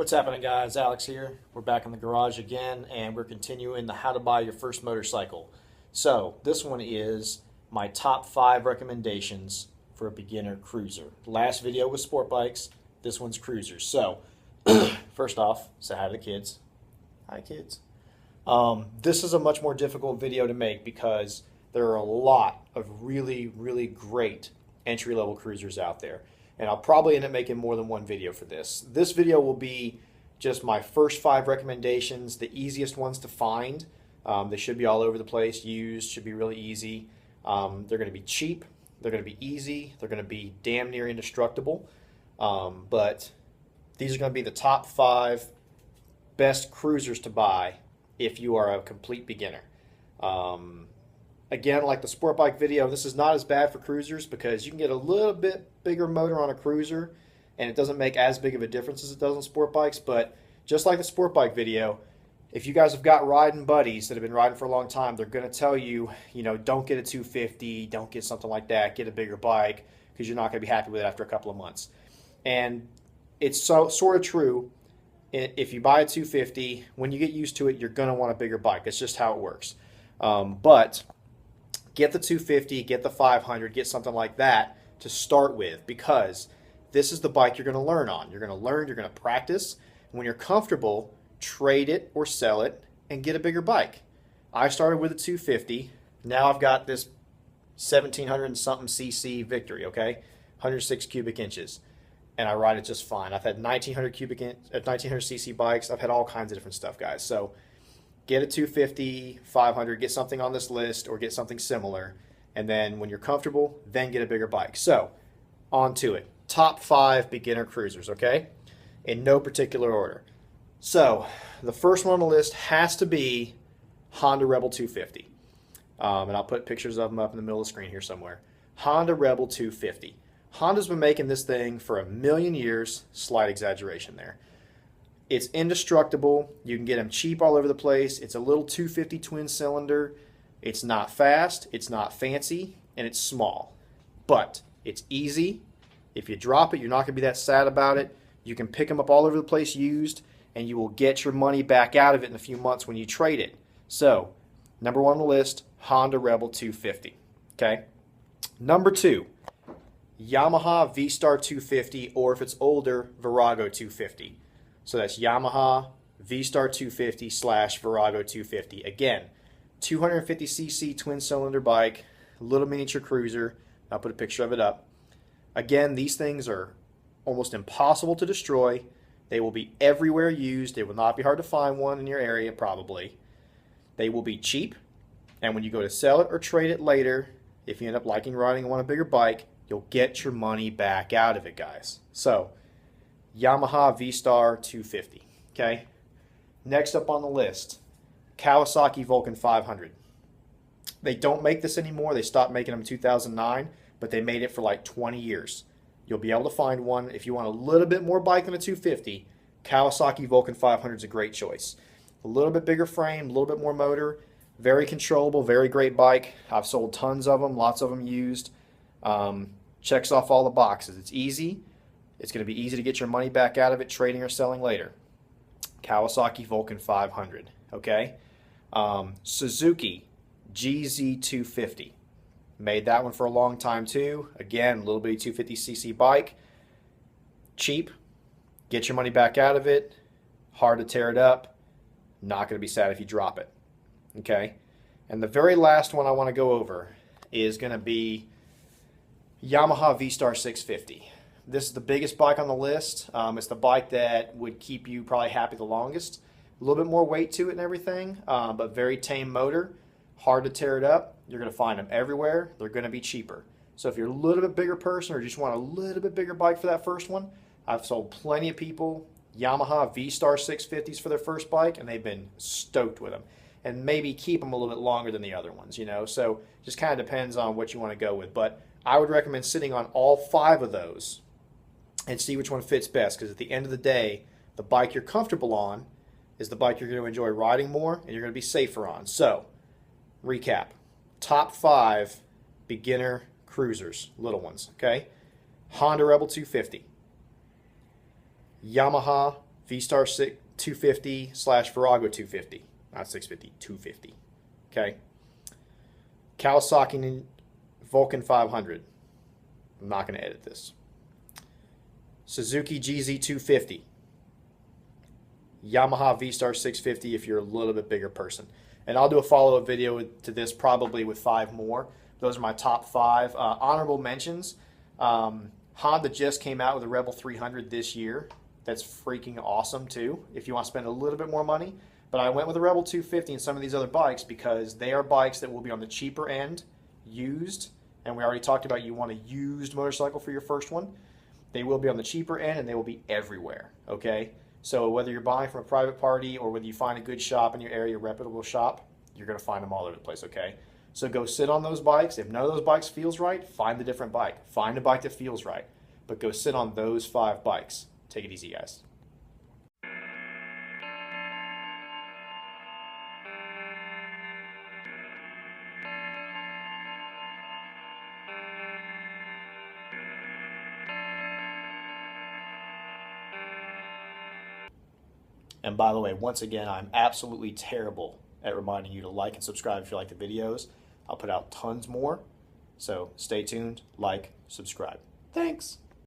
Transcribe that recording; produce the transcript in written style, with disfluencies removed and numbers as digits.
What's happening, guys? Alex here. We're back in the garage again, and we're continuing the how to buy your first motorcycle. So this one is my top 5 recommendations for a beginner cruiser. The last video was sport bikes. This one's cruisers. So first off, say hi to the kids. Hi, kids. This is a much more difficult video to make because there are a lot of really great entry-level cruisers out there. And I'll probably end up making more than one video for this. This video will be just my first 5 recommendations, the easiest ones to find. They should be all over the place, used, should be really easy. They're going to be cheap, they're going to be easy, they're going to be damn near indestructible. But these are going to be the top 5 best cruisers to buy if you are a complete beginner. Again, like the sport bike video, this is not as bad for cruisers because you can get a little bit bigger motor on a cruiser and it doesn't make as big of a difference as it does on sport bikes. But just like the sport bike video, if you guys have got riding buddies that have been riding for a long time, they're going to tell you, don't get a 250, don't get something like that, get a bigger bike because you're not going to be happy with it after a couple of months. And it's sort of true. If you buy a 250, when you get used to it, you're going to want a bigger bike. That's just how it works. But get the 250, get the 500, get something like that to start with because this is the bike you're going to learn on. You're going to learn, you're going to practice. When you're comfortable, trade it or sell it and get a bigger bike. I started with a 250. Now I've got this 1700 and something cc Victory, okay? 106 cubic inches. And I ride it just fine. I've had 1900 cc bikes. I've had all kinds of different stuff, guys. So get a 250, 500, get something on this list or get something similar. And then when you're comfortable, then get a bigger bike. So on to it. Top 5 beginner cruisers, okay? In no particular order. So the first one on the list has to be Honda Rebel 250. And I'll put pictures of them up in the middle of the screen here somewhere. Honda Rebel 250. Honda's been making this thing for a million years. Slight exaggeration there. It's indestructible. You can get them cheap all over the place. It's a little 250 twin cylinder. It's not fast, it's not fancy, and it's small. But it's easy. If you drop it, you're not going to be that sad about it. You can pick them up all over the place used, and you will get your money back out of it in a few months when you trade it. So, number 1 on the list, Honda Rebel 250. Okay? Number 2, Yamaha Vstar 250, or if it's older, Virago 250. So that's Yamaha Vstar 250 / Virago 250. Again, 250cc twin cylinder bike, little miniature cruiser. I'll put a picture of it up. Again, these things are almost impossible to destroy. They will be everywhere used. It will not be hard to find one in your area, probably. They will be cheap. And when you go to sell it or trade it later, if you end up liking riding and want a bigger bike, you'll get your money back out of it, guys. So, Yamaha Vstar 250. Okay? Next up on the list, Kawasaki Vulcan 500. They don't make this anymore. They stopped making them in 2009, but they made it for like 20 years. You'll be able to find one. If you want a little bit more bike than a 250, Kawasaki Vulcan 500 is a great choice. A little bit bigger frame, a little bit more motor, very controllable, very great bike. I've sold tons of them, lots of them used. Checks off all the boxes. It's easy. It's going to be easy to get your money back out of it, trading or selling later. Kawasaki Vulcan 500, okay? Suzuki GZ250. Made that one for a long time too. Again, a little bitty 250cc bike. Cheap. Get your money back out of it. Hard to tear it up. Not going to be sad if you drop it. Okay? And the very last one I want to go over is going to be Yamaha Vstar 650. This is the biggest bike on the list. It's the bike that would keep you probably happy the longest. A little bit more weight to it and everything, but very tame motor. Hard to tear it up. You're going to find them everywhere. They're going to be cheaper. So if you're a little bit bigger person or just want a little bit bigger bike for that first one, I've sold plenty of people Yamaha Vstar 650s for their first bike, and they've been stoked with them. And maybe keep them a little bit longer than the other ones, So just kind of depends on what you want to go with. But I would recommend sitting on all 5 of those and see which one fits best, because at the end of the day, the bike you're comfortable on is the bike you're going to enjoy riding more and you're going to be safer on. So, recap. Top 5 beginner cruisers, little ones, okay? Honda Rebel 250, Yamaha Vstar 250 / Virago 250, not 650, 250. Okay. Kawasaki Vulcan 500. I'm not going to edit this. Suzuki GZ 250. Yamaha Vstar 650 if you're a little bit bigger person. And I'll do a follow-up video to this probably with 5 more. Those are my top 5. Honorable mentions. Honda just came out with a Rebel 300 this year. That's freaking awesome too if you want to spend a little bit more money. But I went with the Rebel 250 and some of these other bikes because they are bikes that will be on the cheaper end, used. And we already talked about you want a used motorcycle for your first one. They will be on the cheaper end and they will be everywhere, okay? So whether you're buying from a private party or whether you find a good shop in your area, a reputable shop, you're going to find them all over the place, okay? So go sit on those bikes. If none of those bikes feels right, find a different bike. Find a bike that feels right. But go sit on those 5 bikes. Take it easy, guys. And by the way, once again, I'm absolutely terrible at reminding you to like and subscribe if you like the videos. I'll put out tons more. So stay tuned, like, subscribe. Thanks.